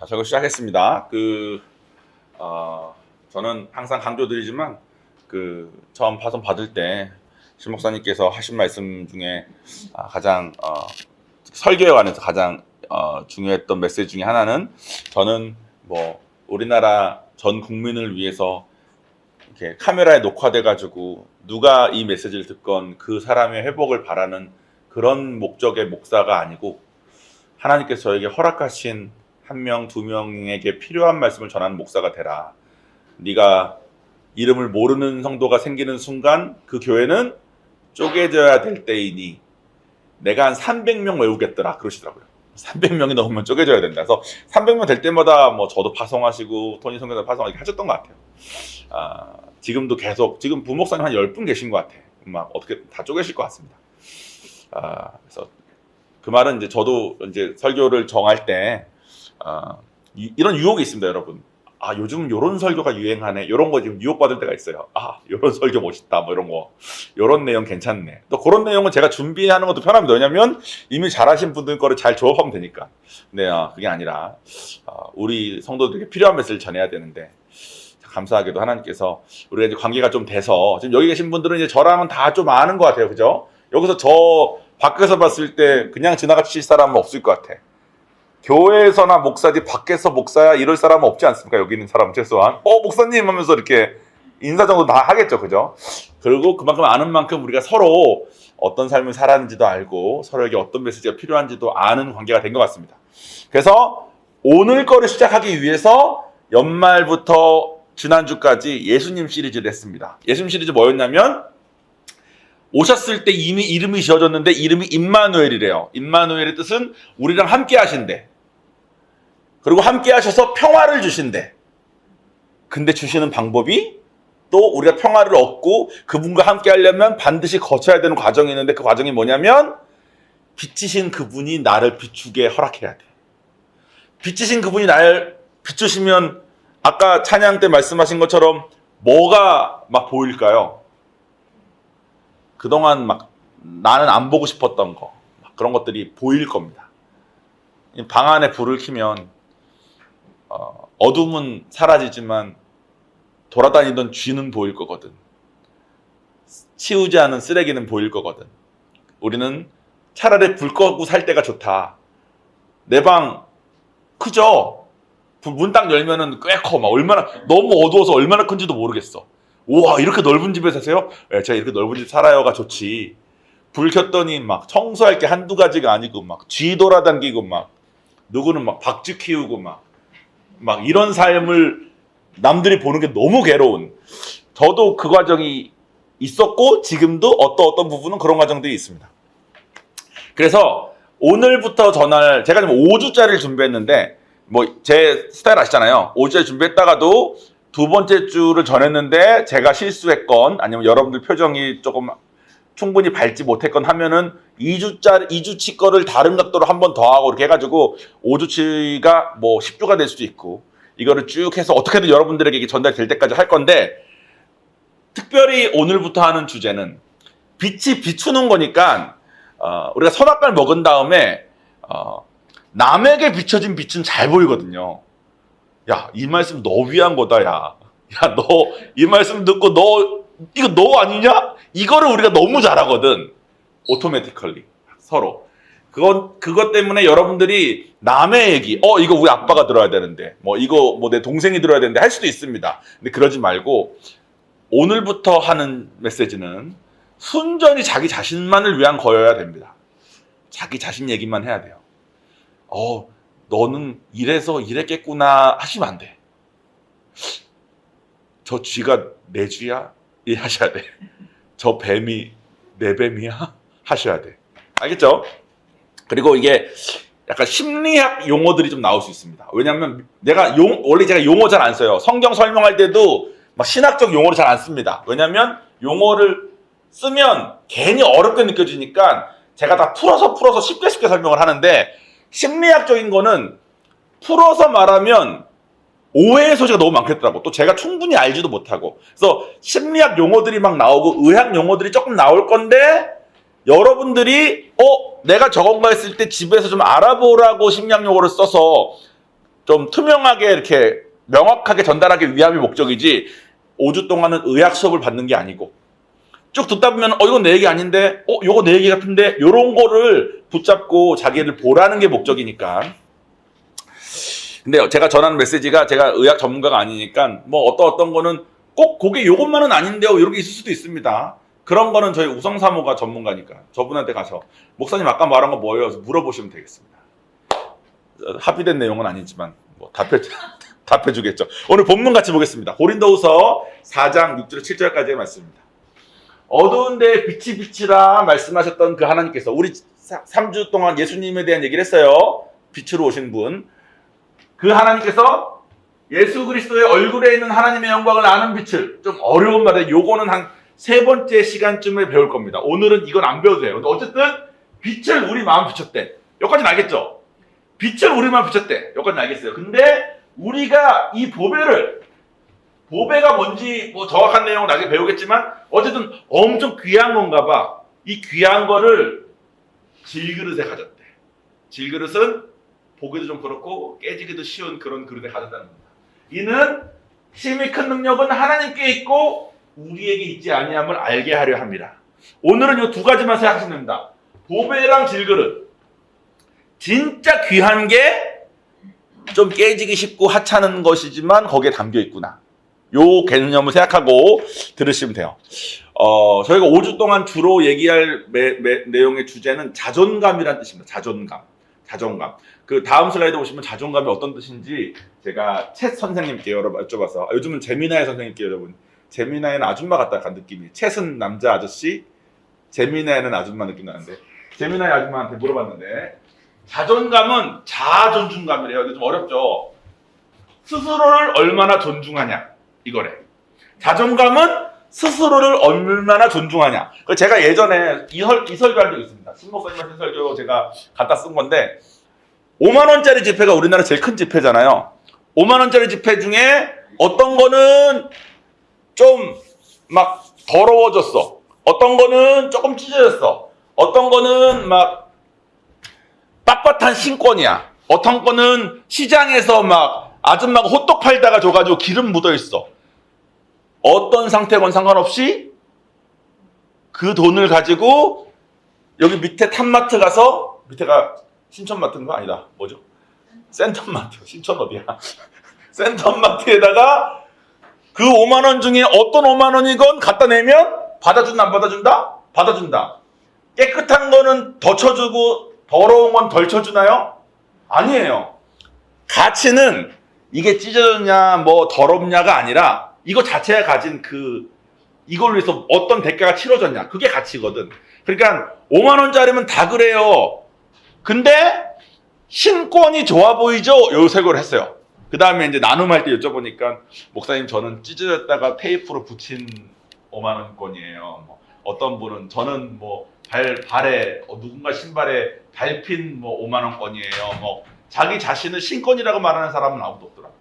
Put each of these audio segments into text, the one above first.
저거 시작했습니다. 저는 항상 강조드리지만, 처음 파송 받을 때, 신 목사님께서 하신 말씀 중에 가장, 설교에 관해서 가장, 중요했던 메시지 중에 하나는, 저는 우리나라 전 국민을 위해서 이렇게 카메라에 녹화돼가지고, 누가 이 메시지를 듣건 그 사람의 회복을 바라는 그런 목적의 목사가 아니고, 하나님께서 저에게 허락하신 한 명, 두 명에게 필요한 말씀을 전하는 목사가 되라. 네가 이름을 모르는 성도가 생기는 순간 그 교회는 쪼개져야 될 때이니 내가 한 300명 외우겠더라 그러시더라고요. 300명이 넘으면 쪼개져야 된다. 그래서 300명 될 때마다 저도 파송하시고 토니 성교사 파송하기 하셨던 것 같아요. 지금도 계속 지금 부목사님 한 10분 계신 것 같아요. 막 어떻게 다 쪼개실 것 같습니다. 그래서 그 말은 이제 저도 이제 설교를 정할 때 이런 유혹이 있습니다, 여러분. 요즘 요런 설교가 유행하네. 요런 거 지금 유혹받을 때가 있어요. 요런 설교 멋있다. 이런 거. 요런 내용 괜찮네. 또 그런 내용은 제가 준비하는 것도 편합니다. 왜냐면 이미 잘하신 분들 거를 잘 조합하면 되니까. 근데 그게 아니라 우리 성도들에게 필요한 메시지를 전해야 되는데 감사하게도 하나님께서 우리가 이제 관계가 좀 돼서 지금 여기 계신 분들은 이제 저랑은 다 좀 아는 것 같아요. 그죠? 여기서 저 밖에서 봤을 때 그냥 지나가칠 사람은 없을 것 같아. 교회에서나 목사지 밖에서 목사야 이럴 사람은 없지 않습니까? 여기 있는 사람은 최소한 목사님 하면서 이렇게 인사 정도 다 하겠죠. 그죠? 그리고 그만큼 아는 만큼 우리가 서로 어떤 삶을 살았는지도 알고 서로에게 어떤 메시지가 필요한지도 아는 관계가 된 것 같습니다. 그래서 오늘 거를 시작하기 위해서 연말부터 지난주까지 예수님 시리즈를 했습니다. 예수님 시리즈 뭐였냐면 오셨을 때 이미 이름이 지어졌는데 이름이 임마누엘이래요. 임마누엘의 뜻은 우리랑 함께 하신대. 그리고 함께 하셔서 평화를 주신대. 근데 주시는 방법이 또 우리가 평화를 얻고 그분과 함께 하려면 반드시 거쳐야 되는 과정이 있는데 그 과정이 뭐냐면 빛이신 그분이 나를 비추게 허락해야 돼. 빛이신 그분이 나를 비추시면 아까 찬양 때 말씀하신 것처럼 뭐가 막 보일까요? 그동안 나는 안 보고 싶었던 거 그런 것들이 보일 겁니다. 방 안에 불을 켜면 어둠은 사라지지만 돌아다니던 쥐는 보일 거거든. 치우지 않은 쓰레기는 보일 거거든. 우리는 차라리 불 꺼고 살 때가 좋다. 내 방 크죠? 문 딱 열면은 꽤 커. 얼마나 너무 어두워서 얼마나 큰지도 모르겠어. 우와, 이렇게 넓은 집에 사세요? 네, 제가 이렇게 넓은 집 살아요가 좋지. 불 켰더니 청소할 게 한두 가지가 아니고 쥐 돌아다니고 누구는 박쥐 키우고 이런 삶을 남들이 보는 게 너무 괴로운. 저도 그 과정이 있었고 지금도 어떤 부분은 그런 과정들이 있습니다. 그래서 오늘부터 전할 제가 지금 5주짜리를 준비했는데 제 스타일 아시잖아요. 5주짜리 준비했다가도 두 번째 주를 전했는데 제가 실수했건 아니면 여러분들 표정이 조금 충분히 밟지 못했건 하면은 2주치 거를 다른 각도로 한 번 더 하고 이렇게 해가지고 5주치가 10주가 될 수도 있고 이거를 쭉 해서 어떻게든 여러분들에게 이게 전달될 때까지 할 건데 특별히 오늘부터 하는 주제는 빛이 비추는 거니까 우리가 선악과를 먹은 다음에 남에게 비춰진 빛은 잘 보이거든요. 야, 이 말씀 너 위한 거다, 야. 야, 너 이 말씀 듣고 이거 너 아니냐? 이거를 우리가 너무 잘하거든. 오토매티컬리 서로. 그것 때문에 여러분들이 남의 얘기, 이거 우리 아빠가 들어야 되는데, 이거 내 동생이 들어야 되는데 할 수도 있습니다. 근데 그러지 말고 오늘부터 하는 메시지는 순전히 자기 자신만을 위한 거여야 됩니다. 자기 자신 얘기만 해야 돼요. 너는 이래서 이랬겠구나 하시면 안 돼. 저 쥐가 내 쥐야? 이 하셔야 돼. 저 뱀이 내 뱀이야? 하셔야 돼. 알겠죠? 그리고 이게 약간 심리학 용어들이 좀 나올 수 있습니다. 왜냐하면 원래 제가 용어 잘 안 써요. 성경 설명할 때도 신학적 용어를 잘 안 씁니다. 왜냐하면 용어를 쓰면 괜히 어렵게 느껴지니까 제가 다 풀어서 쉽게 설명을 하는데 심리학적인 거는 풀어서 말하면 오해의 소지가 너무 많겠더라고. 또 제가 충분히 알지도 못하고. 그래서 심리학 용어들이 나오고 의학 용어들이 조금 나올 건데 여러분들이 내가 저건가 했을 때 집에서 좀 알아보라고 심리학 용어를 써서 좀 투명하게 이렇게 명확하게 전달하기 위함이 목적이지 5주 동안은 의학 수업을 받는 게 아니고 쭉 듣다 보면 이건 내 얘기 아닌데 이거 내 얘기 같은데 이런 거를 붙잡고 자기를 보라는 게 목적이니까. 근데 제가 전하는 메시지가 제가 의학 전문가가 아니니까 뭐 어떤 거는 꼭 그게 요것만은 아닌데요 이런 게 있을 수도 있습니다. 그런 거는 저희 우성사모가 전문가니까 저분한테 가서 목사님 아까 말한 거 뭐예요? 물어보시면 되겠습니다. 합의된 내용은 아니지만 뭐 답해주겠죠. 오늘 본문 같이 보겠습니다. 고린도후서 4장 6절 7절까지의 말씀입니다. 어두운데 빛이 빛이라 말씀하셨던 그 하나님께서 우리 3주 동안 예수님에 대한 얘기를 했어요. 빛으로 오신 분. 그 하나님께서 예수 그리스도의 얼굴에 있는 하나님의 영광을 아는 빛을 좀 어려운 말에 요거는 한 3번째 시간쯤에 배울 겁니다. 오늘은 이건 안 배워도 돼요. 근데 어쨌든 빛을 우리 마음 비췄대. 여기까지는 알겠죠? 빛을 우리 마음 비췄대. 여기까지는 알겠어요. 근데 우리가 이 보배가 뭔지 뭐 정확한 내용은 나중에 배우겠지만 어쨌든 엄청 귀한 건가 봐. 이 귀한 거를 질그릇에 가졌대. 질그릇은 보기도 좀 그렇고 깨지기도 쉬운 그런 그릇에 가졌다는 겁니다. 이는 힘이 큰 능력은 하나님께 있고 우리에게 있지 아니함을 알게 하려 합니다. 오늘은 이 두 가지만 생각하시면 됩니다. 보배랑 질그릇. 진짜 귀한 게 좀 깨지기 쉽고 하찮은 것이지만 거기에 담겨 있구나. 요 개념을 생각하고 들으시면 돼요. 저희가 5주 동안 주로 얘기할 내용의 주제는 자존감이라는 뜻입니다. 자존감. 그 다음 슬라이드 보시면 자존감이 어떤 뜻인지 제가 챗 선생님께 여쭤봐서 요즘은 재미나의 선생님께 여러분 재미나이는 아줌마 같다 간 느낌이 챗은 남자 아저씨 재미나이는 아줌마 느낌 나는데 재미나이 아줌마한테 물어봤는데 자존감은 자존중감이래요. 근데 좀 어렵죠. 스스로를 얼마나 존중하냐 이거래. 자존감은 스스로를 얼마나 존중하냐. 제가 예전에 이 설교 한 적 있습니다. 신목사님한테 설교 제가 갖다 쓴 건데 5만 원짜리 지폐가 우리나라 제일 큰 지폐잖아요. 5만 원짜리 지폐 중에 어떤 거는 좀 막 더러워졌어. 어떤 거는 조금 찢어졌어. 어떤 거는 막 빳빳한 신권이야. 어떤 거는 시장에서 막 아줌마가 호떡 팔다가 줘가지고 기름 묻어있어. 어떤 상태건 상관없이 그 돈을 가지고 여기 밑에 탑마트 가서 밑에가 신천마트인가? 아니다. 뭐죠? 센텀마트. 신천 어디야? 센텀마트에다가 그 5만 원 중에 어떤 5만 원이건 갖다 내면 받아준다 안 받아준다? 받아준다. 깨끗한 거는 더 쳐주고 더러운 건 덜 쳐주나요? 아니에요. 가치는 이게 찢어졌냐 뭐 더럽냐가 아니라 이거 자체가 가진 이걸 위해서 어떤 대가가 치러졌냐 그게 가치거든. 그러니까 5만 원짜리면 다 그래요. 근데 신권이 좋아 보이죠? 요 색을 했어요. 그 다음에 이제 나눔할 때 여쭤보니까 목사님 저는 찢어졌다가 테이프로 붙인 5만 원권이에요. 뭐 어떤 분은 저는 뭐 발에 누군가 신발에 밟힌 뭐 5만 원권이에요. 뭐 자기 자신을 신권이라고 말하는 사람은 아무도 없더라고.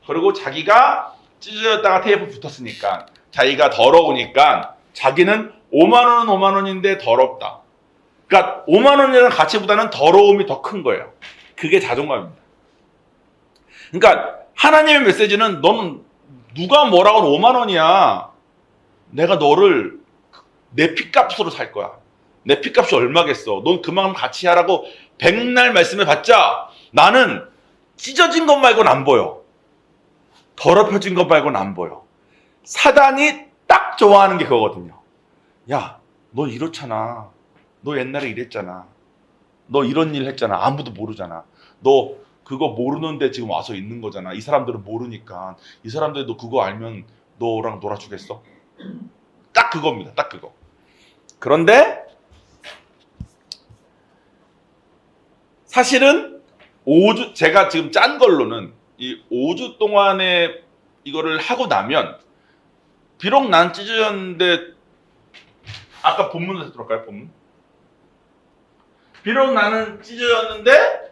그리고 자기가 찢어졌다가 테이프 붙었으니까 자기가 더러우니까 자기는 5만 원은 5만 원인데 더럽다. 그러니까 5만 원이라는 가치보다는 더러움이 더 큰 거예요. 그게 자존감입니다. 그러니까 하나님의 메시지는 너는 누가 뭐라고 5만 원이야. 내가 너를 내 피값으로 살 거야. 내 피값이 얼마겠어. 넌 그만큼 같이 하라고 백날 말씀을 받자. 나는 찢어진 것 말고는 안 보여. 더럽혀진 것 말고는 안 보여. 사단이 딱 좋아하는 게 그거거든요. 야, 너 이렇잖아. 너 옛날에 이랬잖아. 너 이런 일 했잖아. 아무도 모르잖아. 너 그거 모르는데 지금 와서 있는 거잖아. 이 사람들은 모르니까. 이 사람들이 너 그거 알면 너랑 놀아주겠어? 딱 그겁니다. 딱 그거. 그런데 사실은 5주 제가 지금 짠 걸로는 이 5주 동안에 이거를 하고 나면 비록 난 찢어졌는데 아까 본문에서 들어갈까요? 본문? 비록 나는 찢어졌는데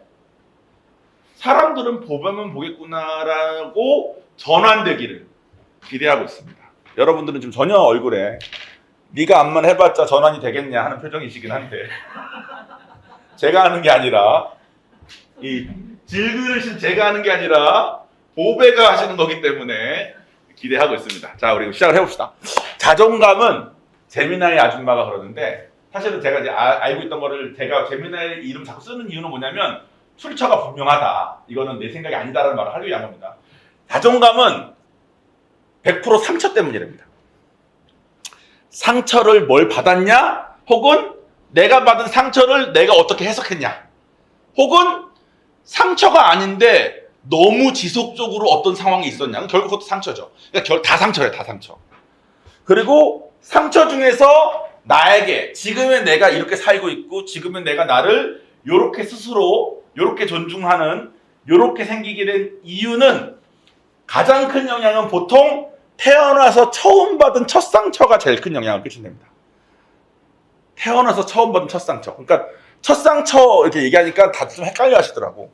사람들은 보면 보겠구나라고 전환되기를 기대하고 있습니다. 여러분들은 지금 전혀 얼굴에 네가 암만 해봤자 전환이 되겠냐 하는 표정이시긴 한데 제가 하는 게 아니라 이 질그릇은 제가 하는 게 아니라 보배가 하시는 거기 때문에 기대하고 있습니다. 자, 우리 시작을 해봅시다. 자존감은 재미나의 아줌마가 그러는데 사실은 제가 이제 알고 있던 거를 제가 재미나의 이름 자꾸 쓰는 이유는 뭐냐면 출처가 분명하다. 이거는 내 생각이 아니다라는 말을 하기 위한 겁니다. 자존감은 100% 상처 때문이랍니다. 상처를 뭘 받았냐? 혹은 내가 받은 상처를 내가 어떻게 해석했냐? 혹은 상처가 아닌데 너무 지속적으로 어떤 상황이 있었냐? 결국 그것도 상처죠. 그러니까 다 상처예요, 다 상처. 그리고 상처 중에서 나에게 지금의 내가 이렇게 살고 있고 지금의 내가 나를 이렇게 스스로 이렇게 존중하는 이렇게 생기게 된 이유는 가장 큰 영향은 보통 태어나서 처음 받은 첫 상처가 제일 큰 영향을 끼친답니다. 태어나서 처음 받은 첫 상처. 그러니까 첫 상처 이렇게 얘기하니까 다들 좀 헷갈려 하시더라고.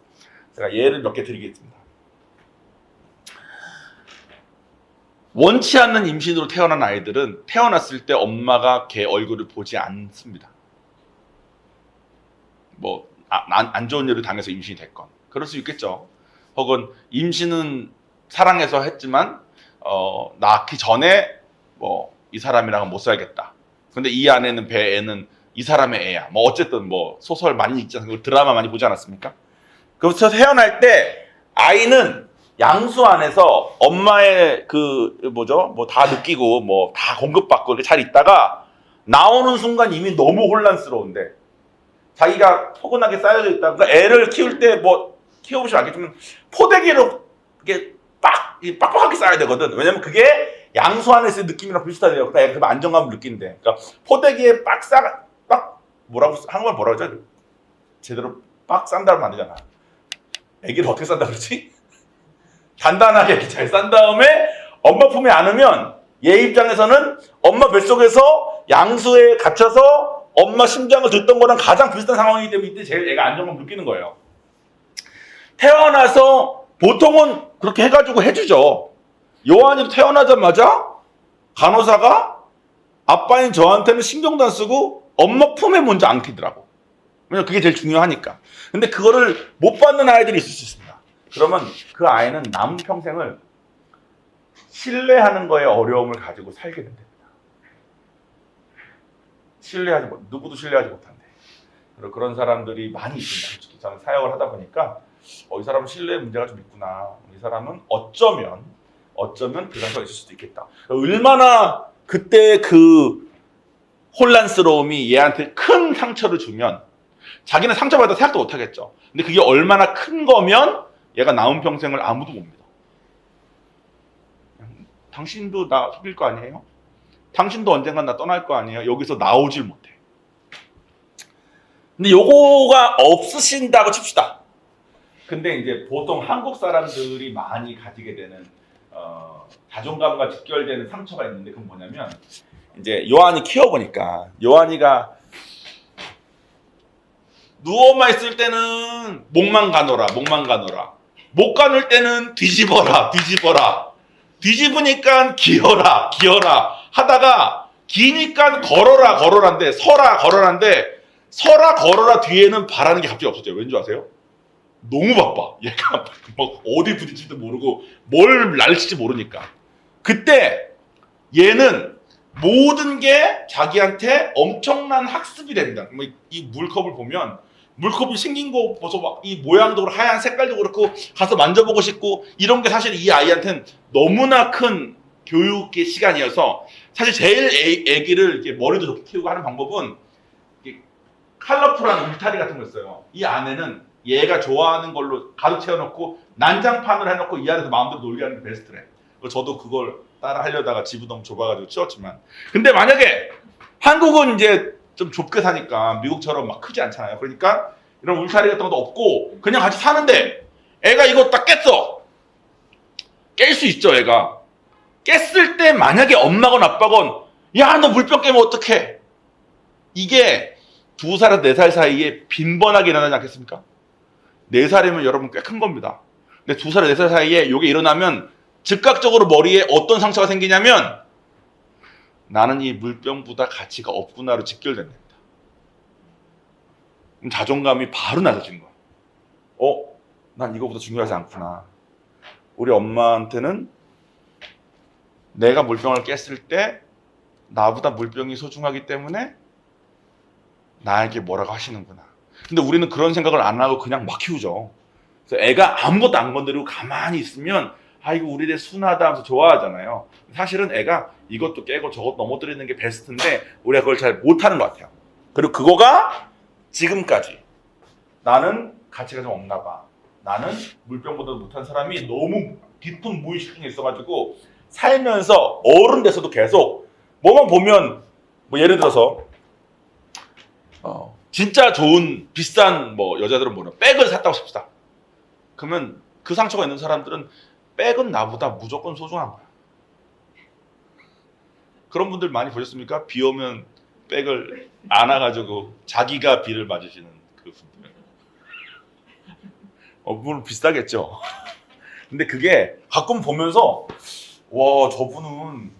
제가 예를 몇 개 드리겠습니다. 원치 않는 임신으로 태어난 아이들은 태어났을 때 엄마가 걔 얼굴을 보지 않습니다. 뭐 안 좋은 일을 당해서 임신이 됐건 그럴 수 있겠죠. 혹은 임신은 사랑해서 했지만 낳기 전에 뭐 이 사람이랑은 못 살겠다. 근데 이 안에는 배 애는 이 사람의 애야. 뭐 어쨌든 뭐 소설 많이 읽잖아요. 드라마 많이 보지 않았습니까? 그래서 태어날 때 아이는 양수 안에서 엄마의 그 뭐죠? 뭐 다 느끼고 뭐 다 공급받고 이렇게 잘 있다가 나오는 순간 이미 너무 혼란스러운데 자기가 포근하게 쌓여져 있다. 그러니까 애를 키울 때 뭐 키워보시면 알겠지만 포대기로 이게 빡빡하게 쌓아야 되거든. 왜냐면 그게 양수 안에서의 느낌이랑 비슷하대요. 그러니까 애가 안정감을 느낀대. 그러니까 포대기에 뭐라고 한국말 뭐라고 하죠? 제대로 빡 싼다면 안 되잖아. 애기를 어떻게 싼다 그러지? 단단하게 잘 싼 다음에 엄마 품에 안으면 얘 입장에서는 엄마 뱃속에서 양수에 갇혀서 엄마 심장을 듣던 거랑 가장 비슷한 상황이기 때문에 이때 제일 애가 안정감을 느끼는 거예요. 태어나서 보통은 그렇게 해가지고 해주죠. 요한이 태어나자마자 간호사가 아빠인 저한테는 신경도 안 쓰고 엄마 품에 먼저 안기더라고. 왜냐면 그게 제일 중요하니까. 근데 그거를 못 받는 아이들이 있을 수 있습니다. 그러면 그 아이는 남은 평생을 신뢰하는 거에 어려움을 가지고 살게 된답니다. 누구도 신뢰하지 못한대. 그리고 그런 사람들이 많이 있습니다. 솔직히 저는 사역을 하다 보니까 이 사람은 신뢰에 문제가 좀 있구나. 이 사람은 어쩌면 그 상처가 있을 수도 있겠다. 얼마나 그때 그 혼란스러움이 얘한테 큰 상처를 주면 자기는 상처받아 생각도 못 하겠죠. 근데 그게 얼마나 큰 거면 얘가 남은 평생을 아무도 못 믿어. 당신도 나 속일 거 아니에요? 당신도 언젠간 나 떠날 거 아니에요? 여기서 나오질 못해. 근데 요거가 없으신다고 칩시다. 근데 이제 보통 한국 사람들이 많이 가지게 되는 자존감과 직결되는 상처가 있는데 그건 뭐냐면 이제 요한이 키워보니까 요한이가 누워만 있을 때는 목만 가노라 목 가눌 때는 뒤집어라 뒤집으니까 기어라 하다가 기니까 걸어라인데 서라 걸어라 뒤에는 바라는 게 갑자기 없었죠. 왠지 아세요? 너무 바빠. 얘가 막 어디 부딪힐지도 모르고 뭘 날릴지 모르니까. 그때 얘는 모든 게 자기한테 엄청난 학습이 됩니다. 이 물컵을 보면 물컵이 생긴 거 보소 막 이 모양도 그렇고 하얀 색깔도 그렇고 가서 만져보고 싶고 이런 게 사실 이 아이한테는 너무나 큰 교육의 시간이어서 사실 제일 애기를 이렇게 머리도 좋게 키우고 하는 방법은 컬러풀한 울타리 같은 거 있어요. 이 안에는 얘가 좋아하는 걸로 가득 채워놓고 난장판을 해놓고 이 안에서 마음대로 놀게 하는 게 베스트래. 저도 그걸 따라 하려다가 집이 너무 좁아가지고 치웠지만 근데 만약에 한국은 이제 좀 좁게 사니까 미국처럼 막 크지 않잖아요. 그러니까 이런 울타리 같은 것도 없고 그냥 같이 사는데 애가 이거 딱 깼어. 깰 수 있죠. 애가 깼을 때 만약에 엄마건 아빠건 야 너 물병 깨면 어떡해. 이게 2살에서 4살 사이에 빈번하게 일어나지 않겠습니까? 4살이면 여러분 꽤 큰 겁니다. 근데 2살, 4살 사이에 이게 일어나면 즉각적으로 머리에 어떤 상처가 생기냐면 나는 이 물병보다 가치가 없구나로 직결됩니다. 자존감이 바로 낮아진 거야. 난 이거보다 중요하지 않구나. 우리 엄마한테는 내가 물병을 깼을 때 나보다 물병이 소중하기 때문에 나에게 뭐라고 하시는구나. 근데 우리는 그런 생각을 안 하고 그냥 막 키우죠. 그래서 애가 아무것도 안 건드리고 가만히 있으면 이거 우리 애 순하다 하면서 좋아하잖아요. 사실은 애가 이것도 깨고 저것도 넘어뜨리는 게 베스트인데 우리가 그걸 잘 못하는 것 같아요. 그리고 그거가 지금까지 나는 가치가 좀 없나 봐. 나는 물병보다 못한 사람이 너무 깊은 무의식 중에 있어가지고 살면서 어른 돼서도 계속 뭐만 보면 뭐 예를 들어서 진짜 좋은 비싼 뭐 여자들은 뭐냐 백을 샀다고 칩시다. 그러면 그 상처가 있는 사람들은 백은 나보다 무조건 소중한 거야. 그런 분들 많이 보셨습니까? 비 오면 백을 안아가지고 자기가 비를 맞으시는 그 분들. 물론 비싸겠죠. 근데 그게 가끔 보면서 와 저분은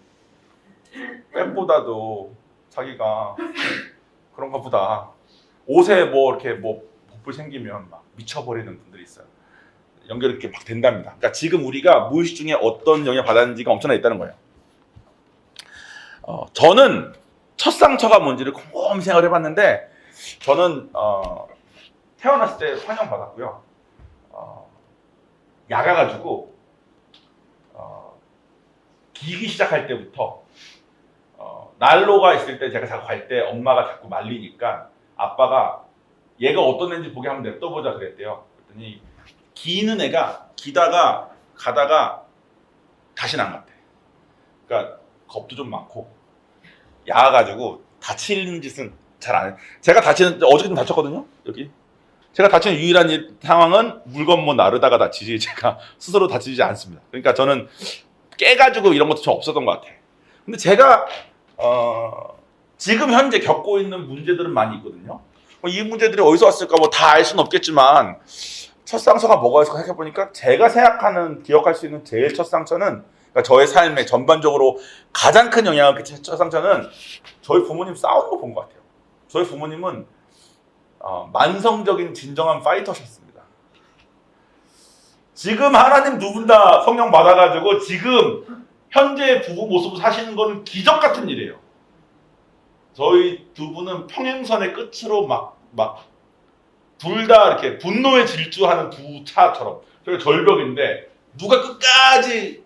백보다도 자기가 그런가 보다. 옷에 뭐 이렇게 뭐 복불 생기면 막 미쳐버리는 분들이 있어요. 연결이 이렇게 막 된답니다. 그러니까 지금 우리가 무의식 중에 어떤 영향을 받았는지가 엄청나게 있다는 거예요. 저는 첫 상처가 뭔지를 곰곰이 생각을 해봤는데 저는 태어났을 때 환영 받았고요. 야가가지고 기기 시작할 때부터 난로가 있을 때 제가 자꾸 갈 때 엄마가 자꾸 말리니까 아빠가 얘가 어떤 애인지 보게 한번 냅둬보자 그랬대요. 그랬더니 기는 애가 기다가 가다가 다시는 안 갔대. 그러니까 겁도 좀 많고 야가지고 다치는 짓은 잘 안 해. 제가 다치는 어저께 좀 다쳤거든요. 여기 제가 다치는 유일한 상황은 물건 뭐 나르다가 다치지 제가 스스로 다치지 않습니다. 그러니까 저는 깨가지고 이런 것도 좀 없었던 것 같아. 근데 제가 지금 현재 겪고 있는 문제들은 많이 있거든요. 이 문제들이 어디서 왔을까 뭐 다 알 수는 없겠지만 첫 상처가 뭐가 있을까 생각해보니까 제가 생각하는 기억할 수 있는 제일 첫 상처는 그러니까 저의 삶에 전반적으로 가장 큰 영향을 끼친 첫 상처는 저희 부모님 싸우는 거 본 것 같아요. 저희 부모님은 만성적인 진정한 파이터셨습니다. 지금 하나님 두 분 다 성령 받아가지고 지금 현재 부부 모습을 사시는 건 기적 같은 일이에요. 저희 두 분은 평행선의 끝으로 막 둘 다 이렇게 분노에 질주하는 두 차처럼 저희 절벽인데 누가 끝까지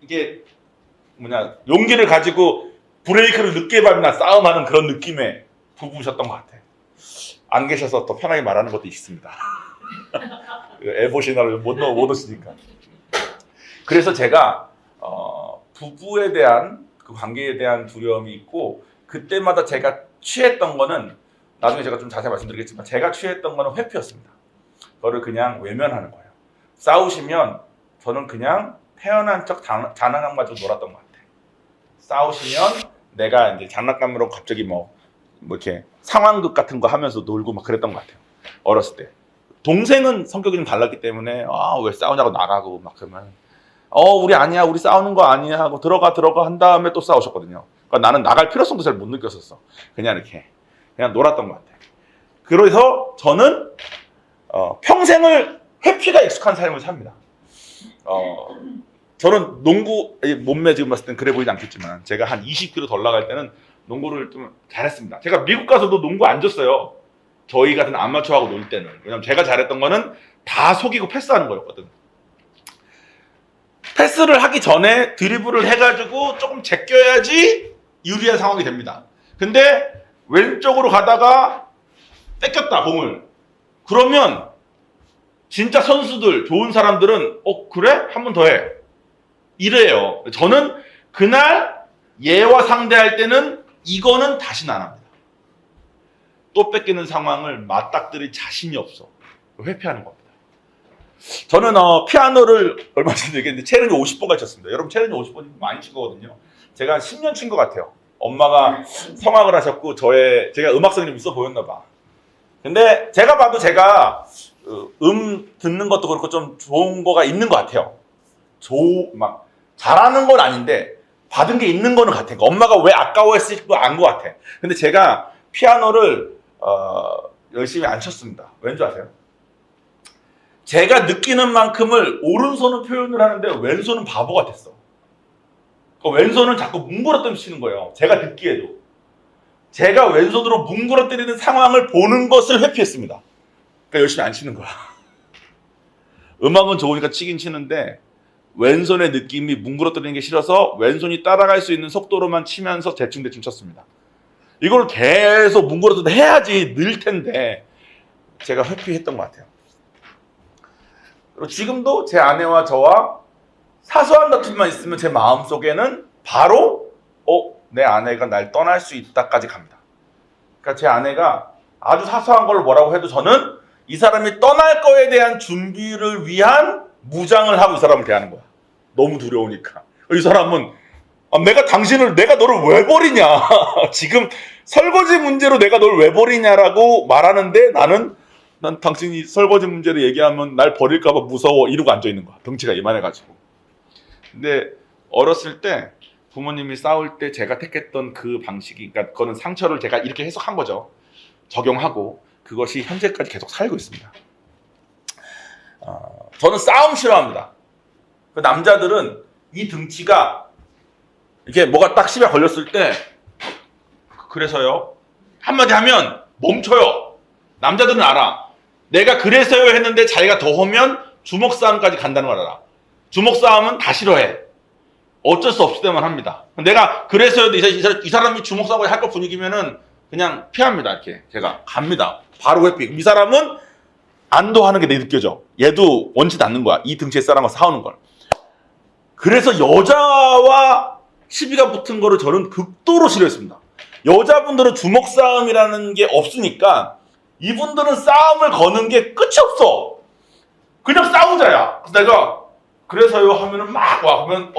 이게 용기를 가지고 브레이크를 늦게 밟나 싸움하는 그런 느낌의 부부셨던 것 같아. 안 계셔서 더 편하게 말하는 것도 있습니다. 에보시나를 못 오시니까. 그래서 제가 부부에 대한 그 관계에 대한 두려움이 있고 그때마다 제가 취했던 거는 나중에 제가 좀 자세히 말씀드리겠지만 제가 취했던 거는 회피였습니다. 그거를 그냥 외면하는 거예요. 싸우시면 저는 그냥 태어난 척 장난감 가지고 놀았던 것 같아요. 싸우시면 내가 이제 장난감으로 갑자기 뭐 이렇게 상황극 같은 거 하면서 놀고 막 그랬던 것 같아요. 어렸을 때. 동생은 성격이 좀 달랐기 때문에 왜 싸우냐고 나가고 막 그러면 우리 아니야 우리 싸우는 거 아니야 하고 들어가 한 다음에 또 싸우셨거든요. 그러니까 나는 나갈 필요성도 잘 못 느꼈었어. 그냥 이렇게 그냥 놀았던 것 같아요. 그래서 저는 평생을 회피가 익숙한 삶을 삽니다. 저는 농구 몸매 지금 봤을 땐 그래 보이지 않겠지만 제가 한 20kg 덜 나갈 때는 농구를 좀 잘했습니다. 제가 미국 가서도 농구 안 줬어요. 저희 같은 아마추어하고 놀 때는. 왜냐면 제가 잘했던 거는 다 속이고 패스하는 거였거든. 패스를 하기 전에 드리블을 해가지고 조금 제껴야지 유리한 상황이 됩니다. 근데 왼쪽으로 가다가 뺏겼다 공을. 그러면 진짜 선수들 좋은 사람들은 그래? 한 번 더 해. 이래요. 저는 그날 얘와 상대할 때는 이거는 다시는 안 합니다. 또 뺏기는 상황을 맞닥뜨릴 자신이 없어. 회피하는 겁니다. 저는 피아노를 얼마 전에 얘기했는데 체르니 50번까지 쳤습니다. 여러분 체르니 50번이 많이 친 거거든요. 제가 한 10년 친 것 같아요. 엄마가 성악을 하셨고 제가 음악성이 좀 있어 보였나 봐. 근데 제가 봐도 제가 듣는 것도 그렇고 좀 좋은 거가 있는 것 같아요. 막 잘하는 건 아닌데 받은 게 있는 거는 같아. 그러니까 엄마가 왜 아까워했을지도 안 것 같아. 근데 제가 피아노를 열심히 안 쳤습니다. 왠지 아세요? 제가 느끼는 만큼을 오른손은 표현을 하는데 왼손은 바보 같았어. 그러니까 왼손은 자꾸 뭉그러뜨리며 치는 거예요. 제가 듣기에도. 제가 왼손으로 뭉그러뜨리는 상황을 보는 것을 회피했습니다. 그러니까 열심히 안 치는 거야. 음악은 좋으니까 치긴 치는데 왼손의 느낌이 뭉그러뜨리는 게 싫어서 왼손이 따라갈 수 있는 속도로만 치면서 대충대충 쳤습니다. 이걸 계속 뭉그러뜨려 해야지 늘 텐데 제가 회피했던 것 같아요. 그리고 지금도 제 아내와 저와 사소한 다툼만 있으면 제 마음속에는 바로 내 아내가 날 떠날 수 있다까지 갑니다. 그러니까 제 아내가 아주 사소한 걸 뭐라고 해도 저는 이 사람이 떠날 거에 대한 준비를 위한 무장을 하고 이 사람을 대하는 거야. 너무 두려우니까. 이 사람은 내가 너를 왜 버리냐. 지금 설거지 문제로 내가 널 왜 버리냐라고 말하는데 난 당신이 설거지 문제를 얘기하면 날 버릴까 봐 무서워 이러고 앉아있는 거야. 덩치가 이만해가지고. 근데 어렸을 때 부모님이 싸울 때 제가 택했던 그 방식이, 그러니까 그거는 상처를 제가 이렇게 해석한 거죠. 적용하고 그것이 현재까지 계속 살고 있습니다. 저는 싸움 싫어합니다. 그 남자들은 이 등치가 이렇게 뭐가 딱 심에 걸렸을 때 그래서요 한마디 하면 멈춰요. 남자들은 알아. 내가 그래서요 했는데 자기가 더 하면 주먹 싸움까지 간다는 걸 알아. 주먹 싸움은 다 싫어해. 어쩔 수 없을 때만 합니다. 내가 그래서요 이 사람이 주먹 싸움을 할 것 분위기면은 그냥 피합니다. 이렇게 제가 갑니다. 바로 회피. 이 사람은 안도하는 게 느껴져. 얘도 원치 않는 거야. 이 등치의 사람과 싸우는 걸. 그래서 여자와 시비가 붙은 거를 저는 극도로 싫어했습니다. 여자분들은 주먹 싸움이라는 게 없으니까 이분들은 싸움을 거는 게 끝이 없어. 그냥 싸우자야. 그래서 내가 그래서요 하면은 막 와. 그러면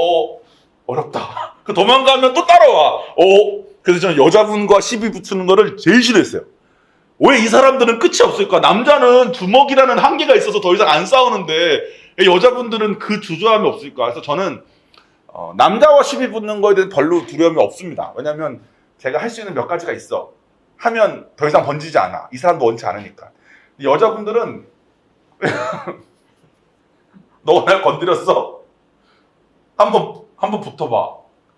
어렵다. 그 도망가면 또 따라와. 그래서 저는 여자분과 시비 붙는 거를 제일 싫어했어요. 왜 이 사람들은 끝이 없을까? 남자는 주먹이라는 한계가 있어서 더 이상 안 싸우는데 여자분들은 그 주저함이 없을까? 그래서 저는 남자와 시비 붙는 거에 대해서 별로 두려움이 없습니다. 왜냐하면 제가 할 수 있는 몇 가지가 있어. 하면 더 이상 번지지 않아. 이 사람도 원치 않으니까. 여자분들은 너가 날 건드렸어? 한번 붙어봐.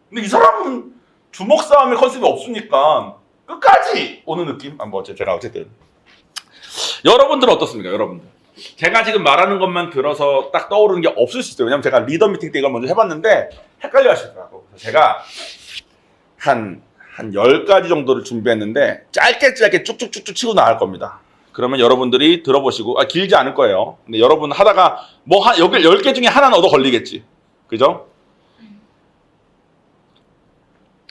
근데 이 사람은 주먹 싸움의 컨셉이 없으니까 끝까지 오는 느낌? 제가 어쨌든. 여러분들은 어떻습니까? 여러분들. 제가 지금 말하는 것만 들어서 딱 떠오르는 게 없을 수 있어요. 왜냐면 제가 리더 미팅 때 이걸 먼저 해봤는데 헷갈려 하시더라고요. 그래서 제가 한 10가지 정도를 준비했는데 짧게 쭉쭉쭉쭉 치고 나갈 겁니다. 그러면 여러분들이 들어보시고, 길지 않을 거예요. 근데 여러분 하다가 여기 10개 중에 하나는 얻어 걸리겠지. 그죠?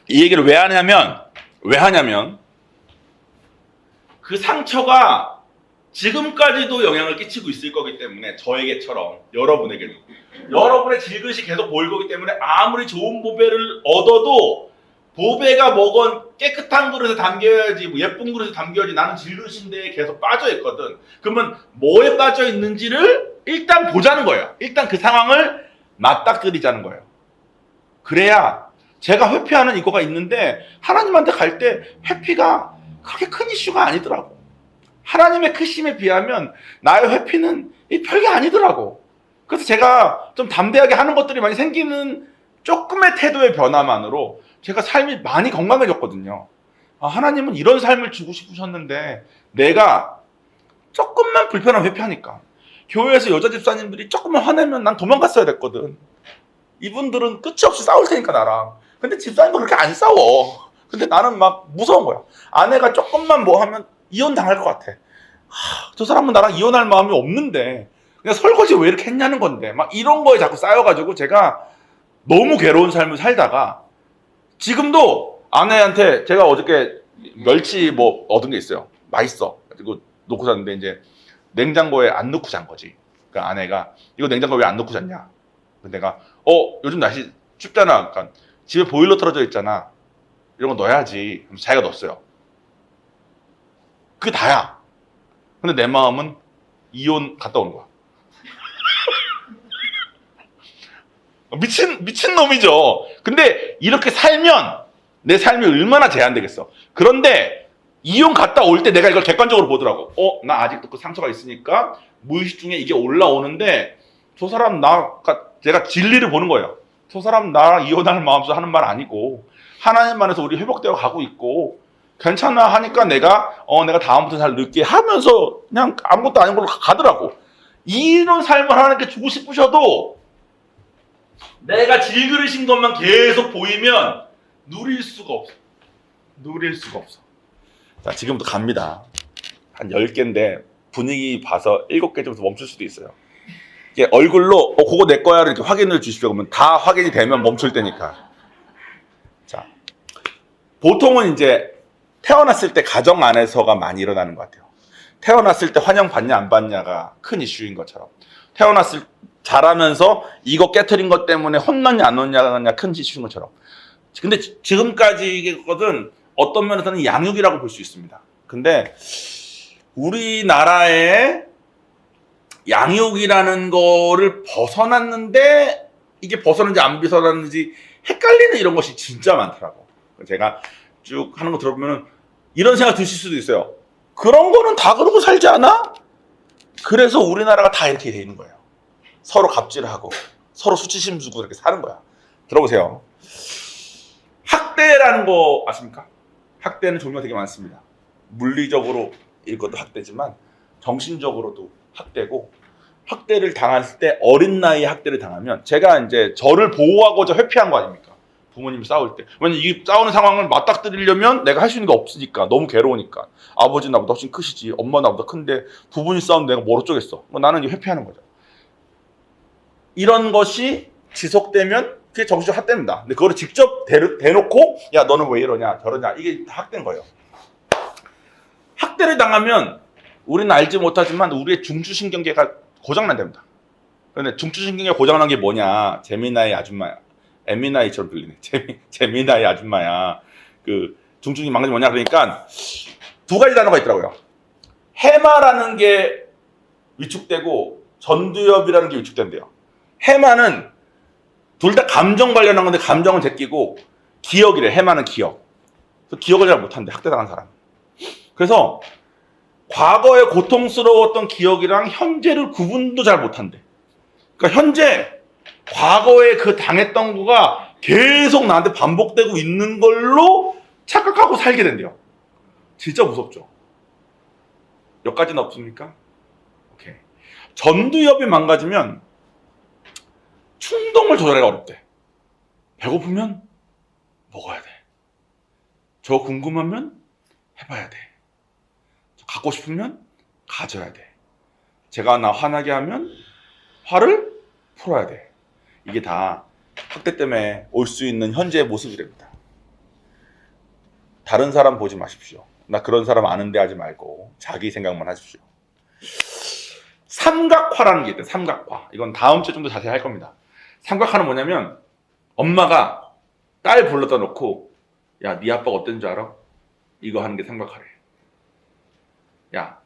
이 얘기를 왜 하냐면 그 상처가 지금까지도 영향을 끼치고 있을 거기 때문에 저에게처럼 여러분에게도 여러분의 질그릇이 계속 보일 거기 때문에 아무리 좋은 보배를 얻어도 보배가 먹은 깨끗한 그릇에 담겨야지 예쁜 그릇에 담겨야지 나는 질그릇인데 계속 빠져있거든. 그러면 뭐에 빠져있는지를 일단 보자는 거예요. 일단 그 상황을 맞닥뜨리자는 거예요. 그래야 제가 회피하는 이거가 있는데 하나님한테 갈 때 회피가 그렇게 큰 이슈가 아니더라고. 하나님의 크심에 비하면 나의 회피는 별게 아니더라고. 그래서 제가 좀 담대하게 하는 것들이 많이 생기는 조금의 태도의 변화만으로 제가 삶이 많이 건강해졌거든요. 하나님은 이런 삶을 주고 싶으셨는데 내가 조금만 불편한 회피하니까 교회에서 여자 집사님들이 조금만 화내면 난 도망갔어야 됐거든. 이분들은 끝이 없이 싸울 테니까 나랑. 근데 집사님도 그렇게 안 싸워. 근데 나는 막 무서운 거야. 아내가 조금만 뭐 하면 이혼 당할 것 같아. 저 사람은 나랑 이혼할 마음이 없는데 그냥 설거지 왜 이렇게 했냐는 건데 막 이런 거에 자꾸 쌓여가지고 제가 너무 괴로운 삶을 살다가 지금도 아내한테 제가 어저께 멸치 얻은 게 있어요. 맛있어. 그리고 놓고 잤는데 이제 냉장고에 안 넣고 잔 거지. 그러니까 아내가 이거 냉장고에 왜 안 넣고 잤냐. 내가 요즘 날씨 춥잖아. 그러니까 집에 보일러 틀어져 있잖아. 이런 거 넣어야지. 그래서 자기가 넣었어요. 그게 다야. 근데 내 마음은 이혼 갔다 오는 거야. 미친 놈이죠. 근데 이렇게 살면 내 삶이 얼마나 제한되겠어. 그런데 이혼 갔다 올 때 내가 이걸 객관적으로 보더라고. 나 아직도 그 상처가 있으니까 무의식 중에 이게 올라오는데 저 사람 제가 진리를 보는 거예요. 저 사람 나랑 이혼할 마음으로 하는 말 아니고 하나님 안에서 우리 회복되어 가고 있고 괜찮아 하니까 내가 다음부터 잘 늦게 하면서 그냥 아무것도 아닌 걸로 가더라고. 이런 삶을 하나님께 주고 싶으셔도 내가 질그릇인 것만 계속 보이면 누릴 수가 없어. 누릴 수가 없어. 자, 지금부터 갑니다. 한 10개인데 분위기 봐서 7개쯤에서 멈출 수도 있어요. 이게 얼굴로 그거 내 거야 이렇게 확인을 주십시오. 그러면 다 확인이 되면 멈출 때니까. 자, 보통은 이제 태어났을 때 가정 안에서가 많이 일어나는 것 같아요. 태어났을 때 환영 받냐 안 받냐가 큰 이슈인 것처럼 자라면서 이거 깨트린 것 때문에 혼났냐 안 혼났냐 큰 이슈인 것처럼. 근데 지금까지 이거는 어떤 면에서는 양육이라고 볼 수 있습니다. 근데 우리나라에 양육이라는 거를 벗어났는데 이게 벗어났는지 안 벗어났는지 헷갈리는 이런 것이 진짜 많더라고. 제가 쭉 하는 거 들어보면 이런 생각 드실 수도 있어요. 그런 거는 다 그러고 살지 않아? 그래서 우리나라가 다 이렇게 돼 있는 거예요. 서로 갑질하고 서로 수치심 주고 이렇게 사는 거야. 들어보세요. 학대라는 거 아십니까? 학대는 종류가 되게 많습니다. 물리적으로 이것도 학대지만 정신적으로도 학대고, 학대를 당할 때 어린 나이에 학대를 당하면 제가 이제 저를 보호하고자 회피한 거 아닙니까? 부모님이 싸울 때. 왜냐면 이 싸우는 상황을 맞닥뜨리려면 내가 할 수 있는 게 없으니까, 너무 괴로우니까. 아버지 나보다 훨씬 크시지, 엄마 나보다 큰데 부분이 싸우는데 내가 뭘 어쩌겠어. 나는 이제 회피하는 거죠. 이런 것이 지속되면 그게 정신적 학대입니다. 근데 그거를 직접 대놓고 야 너는 왜 이러냐 저러냐 이게 다 학대인 거예요. 학대를 당하면 우리는 알지 못하지만 우리의 중추신경계가 고장난답니다. 그런데 중추신경계가 고장난 게 뭐냐? 재미나이 아줌마야. 에미나이처럼 들리네. 재미나이 아줌마야. 그 중추신경 망가지 뭐냐? 그러니까 두 가지 단어가 있더라고요. 해마라는 게 위축되고 전두엽이라는 게 위축된대요. 해마는 둘 다 감정 관련한 건데 감정은 제끼고, 기억이래. 해마는 기억. 그래서 기억을 잘 못한대, 학대당한 사람. 그래서 과거에 고통스러웠던 기억이랑 현재를 구분도 잘 못한대. 그러니까 현재 과거에 그 당했던 거가 계속 나한테 반복되고 있는 걸로 착각하고 살게 된대요. 진짜 무섭죠. 여기까지는 없습니까? 오케이. 전두엽이 망가지면 충동을 조절하기가 어렵대. 배고프면 먹어야 돼. 저 궁금하면 해봐야 돼. 갖고 싶으면 가져야 돼. 제가 나 화나게 하면 화를 풀어야 돼. 이게 다 학대 때문에 올 수 있는 현재의 모습이랍니다. 다른 사람 보지 마십시오. 나 그런 사람 아는데 하지 말고 자기 생각만 하십시오. 삼각화라는 게 있대요. 삼각화. 이건 다음 주에 좀 더 자세히 할 겁니다. 삼각화는 뭐냐면 엄마가 딸 불러다 놓고 야, 네 아빠가 어땠는 줄 알아? 이거 하는 게 삼각화래. 야,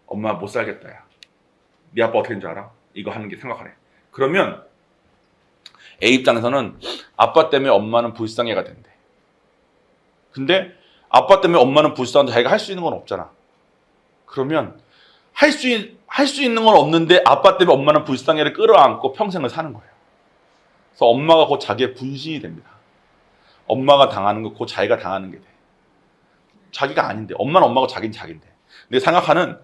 엄마 못 살겠다. 야, 네 아빠 어떻게 했는 줄 알아? 이거 하는 게 삼각화래. 그러면 A 입장에서는 아빠 때문에 엄마는 불쌍해가 된대. 근데 아빠 때문에 엄마는 불쌍한데 자기가 할 수 있는 건 없잖아. 그러면 할 수 있는 건 없는데 아빠 때문에 엄마는 불쌍해를 끌어안고 평생을 사는 거예요. 그래서 엄마가 곧 자기의 분신이 됩니다. 엄마가 당하는 거 곧 자기가 당하는 게 돼. 자기가 아닌데. 엄마는 엄마고 자기는 자기인데. 근데 삼각화는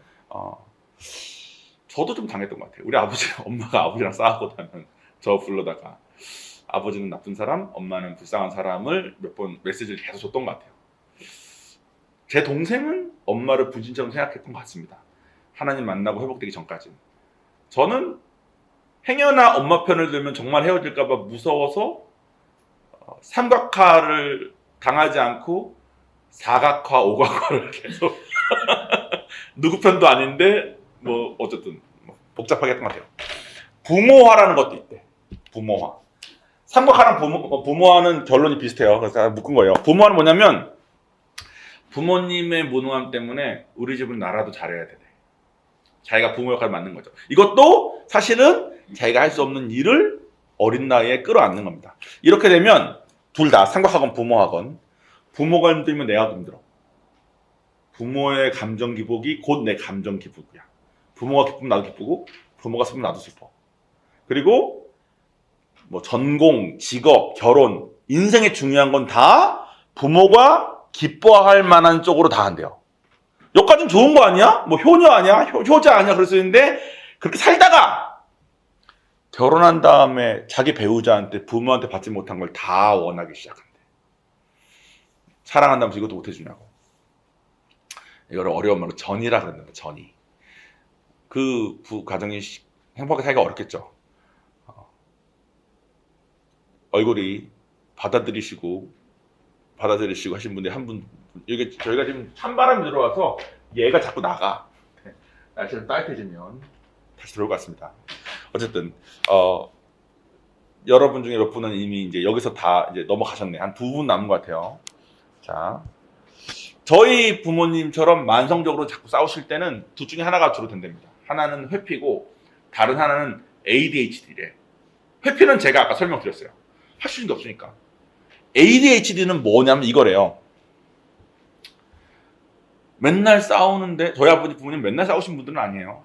저도 좀 당했던 것 같아요. 우리 엄마가 아버지랑 싸우고 나면 저 불러다가 아버지는 나쁜 사람, 엄마는 불쌍한 사람을 몇 번 메시지를 계속 줬던 것 같아요. 제 동생은 엄마를 분신처럼 생각했던 것 같습니다. 하나님 만나고 회복되기 전까지는. 저는 행여나 엄마 편을 들면 정말 헤어질까 봐 무서워서 삼각화를 당하지 않고 사각화, 오각화를 계속 누구 편도 아닌데 뭐 어쨌든 복잡하게 했던 것 같아요. 부모화라는 것도 있대. 부모화. 삼각화랑 부모화는 결론이 비슷해요. 그래서 묶은 거예요. 부모화는 뭐냐면 부모님의 무능함 때문에 우리 집은 나라도 잘해야 돼. 자기가 부모 역할을 맡는 거죠. 이것도 사실은 자기가 할 수 없는 일을 어린 나이에 끌어안는 겁니다. 이렇게 되면 둘 다 삼각하건 부모하건 부모가 힘들면 내가 힘들어. 부모의 감정 기복이 곧 내 감정 기복이야. 부모가 기쁘면 나도 기쁘고 부모가 슬프면 나도 슬퍼. 그리고 뭐 전공, 직업, 결혼, 인생에 중요한 건 다 부모가 기뻐할 만한 쪽으로 다 한대요. 여기까지는 좋은 거 아니야? 뭐 효녀 아니야? 효자 아니야? 그럴 수 있는데 그렇게 살다가 결혼한 다음에 자기 배우자한테 부모한테 받지 못한 걸 다 원하기 시작한대. 사랑한다면서 이것도 못 해주냐고. 이거를 어려운 말로 전이라 그랬는데 전이. 그 가정이 행복하게 살기가 어렵겠죠. 얼굴이 받아들이시고 하신 분들이 한 분, 이게 저희가 지금 찬바람이 들어와서 얘가 자꾸 나가. 날씨는 따뜻해지면 다시 들어올 것 같습니다. 어쨌든 여러분 중에 몇 분은 이미 이제 여기서 다 이제 넘어가셨네. 한 2분 남은 것 같아요. 자, 저희 부모님처럼 만성적으로 자꾸 싸우실 때는 둘 중에 하나가 주로 된답니다. 하나는 회피고 다른 하나는 ADHD래. 회피는 제가 아까 설명드렸어요. 할 수 있는 게 없으니까. ADHD는 뭐냐면 이거래요. 맨날 싸우는데 저희 아버지 부모님 맨날 싸우신 분들은 아니에요.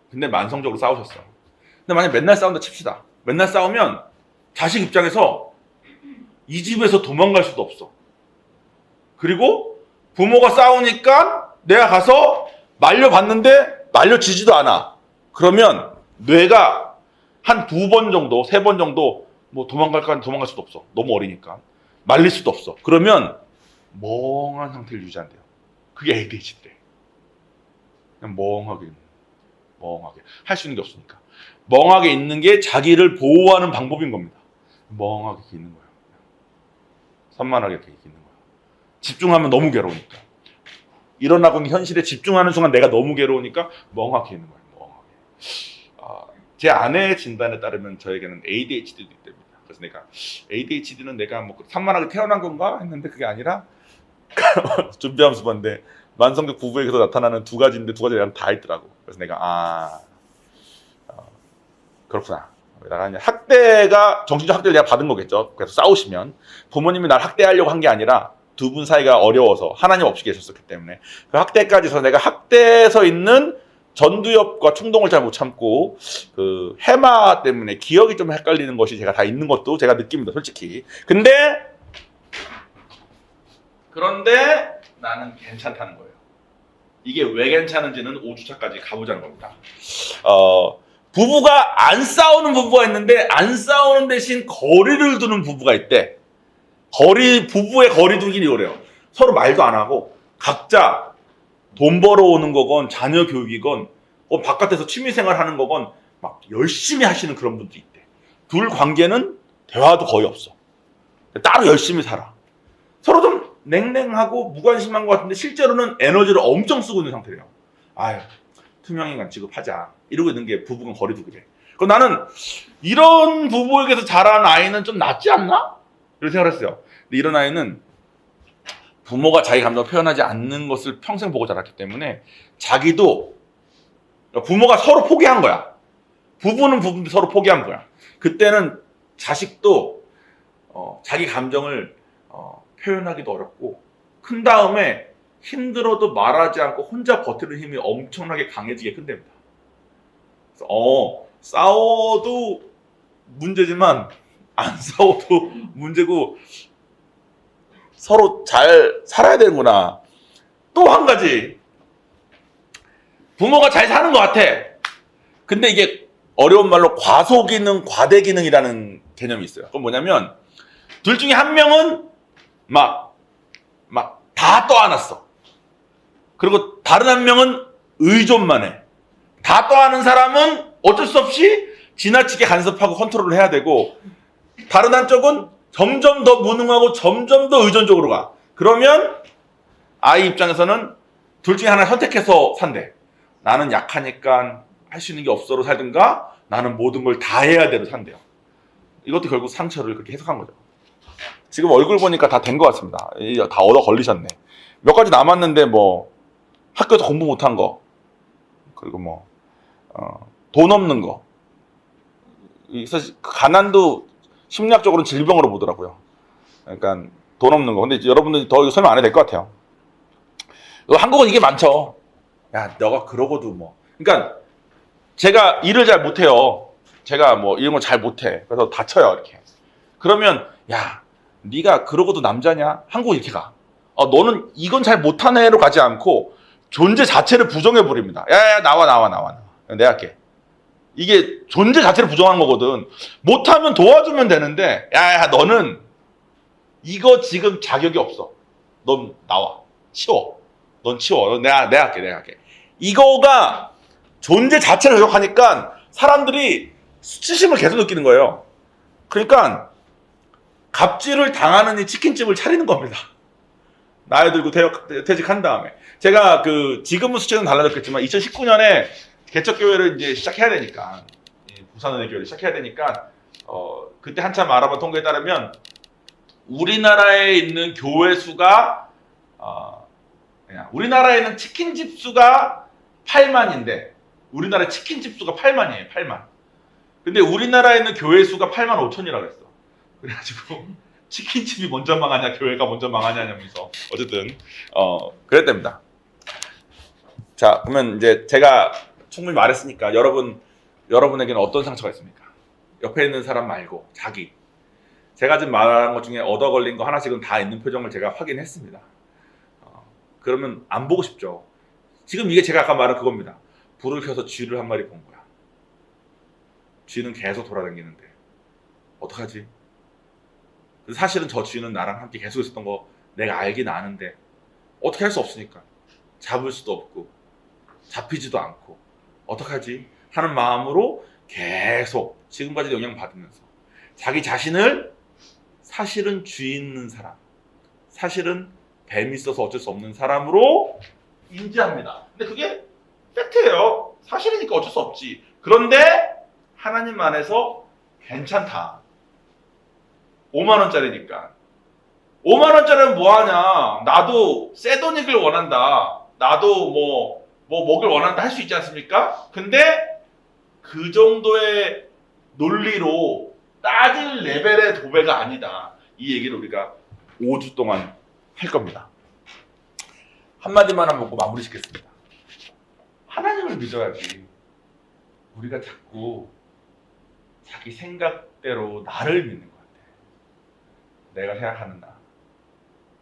근데 만성적으로 싸우셨어요. 근데 만약 맨날 싸운다 칩시다. 맨날 싸우면 자식 입장에서 이 집에서 도망갈 수도 없어. 그리고 부모가 싸우니까 내가 가서 말려봤는데 말려지지도 않아. 그러면 뇌가 한 2번 정도, 3번 정도 뭐 도망갈 수도 없어. 너무 어리니까. 말릴 수도 없어. 그러면 멍한 상태를 유지한대요. 그게 ADHD래. 그냥 멍하게 할 수 있는 게 없으니까. 멍하게 있는 게 자기를 보호하는 방법인 겁니다. 멍하게 있는 거예요. 산만하게 이렇게 있는 거예요. 집중하면 너무 괴로우니까. 일어나고 있는 현실에 집중하는 순간 내가 너무 괴로우니까 멍하게 있는 거예요. 멍하게. 제 아내의 진단에 따르면 저에게는 ADHD도 있답니다. 그래서 내가 ADHD는 내가 뭐 산만하게 태어난 건가 했는데 그게 아니라 준비하면서 봤는데 만성적 부부에게서 나타나는 2가지인데 2가지가 다 있더라고. 그래서 내가 그렇구나. 내가 학대가 정신적 학대를 내가 받은 거겠죠. 그래서 싸우시면 부모님이 날 학대하려고 한 게 아니라 두 분 사이가 어려워서 하나님 없이 계셨었기 때문에 그 학대까지 해서 내가 학대에서 있는 전두엽과 충동을 잘 못 참고 그 해마 때문에 기억이 좀 헷갈리는 것이 제가 다 있는 것도 제가 느낍니다. 솔직히. 그런데 나는 괜찮다는 거예요. 이게 왜 괜찮은지는 5주차까지 가보자는 겁니다. 부부가 안 싸우는 부부가 있는데 안 싸우는 대신 거리를 두는 부부가 있대. 부부의 거리 두기는 이거래요. 서로 말도 안 하고 각자 돈 벌어오는 거건 자녀 교육이건 바깥에서 취미생활 하는 거건 막 열심히 하시는 그런 분들이 있대. 둘 관계는 대화도 거의 없어. 따로 열심히 살아. 서로 좀 냉랭하고 무관심한 것 같은데 실제로는 에너지를 엄청 쓰고 있는 상태래요. 아유, 투명인간 취급하자. 이러고 있는 게 부부간 거리두기래. 그럼 나는 이런 부부에게서 자란 아이는 좀 낫지 않나? 이런 생각을 했어요. 근데 이런 아이는 부모가 자기 감정을 표현하지 않는 것을 평생 보고 자랐기 때문에 자기도 부모가 서로 포기한 거야. 부부는 서로 포기한 거야. 그때는 자식도 자기 감정을 표현하기도 어렵고 큰 다음에 힘들어도 말하지 않고 혼자 버티는 힘이 엄청나게 강해지게 큰답니다. 그래서 싸워도 문제지만 안 싸워도 문제고 서로 잘 살아야 되는구나. 또 한 가지. 부모가 잘 사는 것 같아. 근데 이게 어려운 말로 과소기능, 과대기능이라는 개념이 있어요. 그건 뭐냐면 둘 중에 한 명은 막 다 떠안았어. 그리고 다른 한 명은 의존만 해. 다 떠안은 사람은 어쩔 수 없이 지나치게 간섭하고 컨트롤을 해야 되고 다른 한쪽은 점점 더 무능하고 점점 더 의존적으로 가. 그러면 아이 입장에서는 둘 중에 하나 선택해서 산대. 나는 약하니까 할 수 있는 게 없어로 살든가 나는 모든 걸 다 해야 돼로 산대요. 이것도 결국 상처를 그렇게 해석한 거죠. 지금 얼굴 보니까 다 된 것 같습니다. 다 얻어 걸리셨네. 몇 가지 남았는데 뭐 학교에서 공부 못한 거 그리고 뭐 돈 없는 거. 사실 가난도 심리학적으로는 질병으로 보더라고요. 그러니까 돈 없는 거. 근데 여러분들 더 이거 설명 안 해도 될 것 같아요. 한국은 이게 많죠. 야, 너가 그러고도 뭐. 그러니까 제가 일을 잘 못해요. 제가 뭐 이런 거 잘 못해. 그래서 다쳐요, 이렇게. 그러면 야, 네가 그러고도 남자냐? 한국 이렇게 가. 너는 이건 잘 못하네 로 가지 않고 존재 자체를 부정해 버립니다. 야, 나와. 내가 할게. 이게 존재 자체를 부정하는 거거든. 못하면 도와주면 되는데, 야, 너는 이거 지금 자격이 없어. 넌 나와. 치워. 넌 치워. 내가 할게. 이거가 존재 자체를 부정하니까 사람들이 수치심을 계속 느끼는 거예요. 그러니까 갑질을 당하는 이 치킨집을 차리는 겁니다. 나이 들고 퇴직한 다음에. 제가 지금은 수치는 달라졌겠지만 2019년에 개척교회를 이제 시작해야 되니까, 부산은혜 교회를 시작해야 되니까, 그때 한참 알아본 통계에 따르면 우리나라에 있는 교회 수가, 우리나라에 있는 치킨집 수가 8만인데, 우리나라 치킨집 수가 8만이에요, 8만. 근데 우리나라에 있는 교회 수가 8만 5천이라고 했어. 그래가지고, 치킨집이 먼저 망하냐, 교회가 먼저 망하냐 하면서, 어쨌든, 그랬답니다. 자, 그러면 이제 제가 충분히 말했으니까 여러분에게는 어떤 상처가 있습니까? 옆에 있는 사람 말고, 자기. 제가 지금 말한 것 중에 얻어 걸린 거 하나씩은 다 있는 표정을 제가 확인했습니다. 그러면 안 보고 싶죠. 지금 이게 제가 아까 말한 그겁니다. 불을 켜서 쥐를 한 마리 본 거야. 쥐는 계속 돌아다니는데 어떡하지? 사실은 저 쥐는 나랑 함께 계속 있었던 거 내가 알긴 아는데 어떻게 할 수 없으니까 잡을 수도 없고 잡히지도 않고 어떡하지? 하는 마음으로 계속 지금까지도 영향받으면서 자기 자신을 사실은 쥐 있는 사람, 사실은 뱀이 있어서 어쩔 수 없는 사람으로 인지합니다. 근데 그게 팩트예요. 사실이니까 어쩔 수 없지. 그런데 하나님 안에서 괜찮다. 5만 원짜리니까. 5만 원짜리는 뭐하냐. 나도 새 돈이길 원한다. 나도 뭐 먹을 원한다 할 수 있지 않습니까? 근데 그 정도의 논리로 따질 레벨의 도배가 아니다. 이 얘기를 우리가 5주 동안 할 겁니다. 한마디만 하면 먹고 마무리 짓겠습니다. 하나님을 믿어야지. 우리가 자꾸 자기 생각대로 나를 믿는 것 같아. 내가 생각하는 나.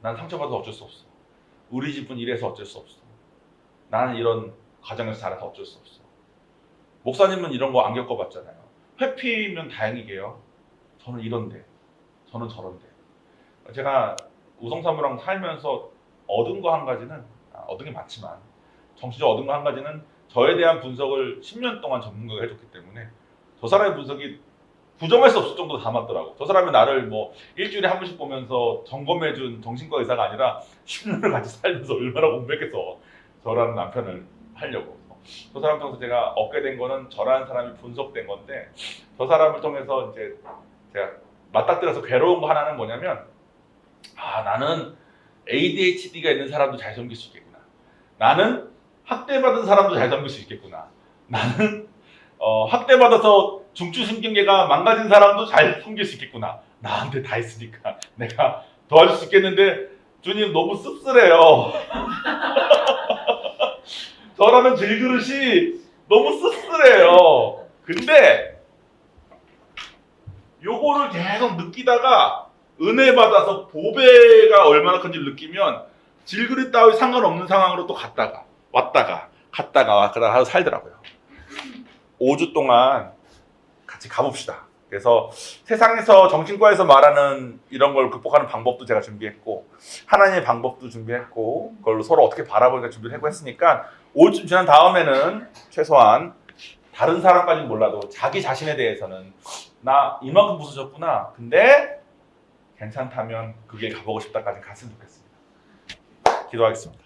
난 상처받아서 어쩔 수 없어. 우리 집은 이래서 어쩔 수 없어. 나는 이런 가정에서 자라서 어쩔 수 없어. 목사님은 이런 거 안 겪어봤잖아요. 회피면 다행이게요. 저는 이런데, 저는 저런데. 제가 우성사무랑 살면서 얻은 거 한 가지는, 얻은 게 많지만 정치적으로 얻은 거 한 가지는 저에 대한 분석을 10년 동안 전문가가 해줬기 때문에 저 사람의 분석이 부정할 수 없을 정도로 다 맞더라고. 저 사람이 나를 뭐 일주일에 한 번씩 보면서 점검해준 정신과 의사가 아니라 10년을 같이 살면서 얼마나 공부했겠어. 저라는 남편을 하려고. 저 사람 통해서 제가 얻게 된 거는 저라는 사람이 분석된 건데 저 사람을 통해서 이제 제가 맞닥뜨려서 괴로운 거 하나는 뭐냐면 나는 ADHD가 있는 사람도 잘 섬길 수 있겠구나. 나는 학대받은 사람도 잘 섬길 수 있겠구나. 나는 학대받아서 중추신경계가 망가진 사람도 잘 섬길 수 있겠구나. 나한테 다 있으니까 내가 도와줄 수 있겠는데 주님 너무 씁쓸해요. 저라는 질그릇이 너무 씁쓸해요. 근데 요거를 계속 느끼다가 은혜 받아서 보배가 얼마나 큰지를 느끼면 질그릇 따위 상관없는 상황으로 또 왔다가 하고 살더라고요. 5주 동안 같이 가봅시다. 그래서 세상에서 정신과에서 말하는 이런 걸 극복하는 방법도 제가 준비했고 하나님의 방법도 준비했고 그걸로 서로 어떻게 바라보니까 준비를 하고 했으니까 5주 지난 다음에는 최소한 다른 사람까지는 몰라도 자기 자신에 대해서는 나 이만큼 부서졌구나. 근데 괜찮다면 그 길 가보고 싶다까지 갔으면 좋겠습니다. 기도하겠습니다.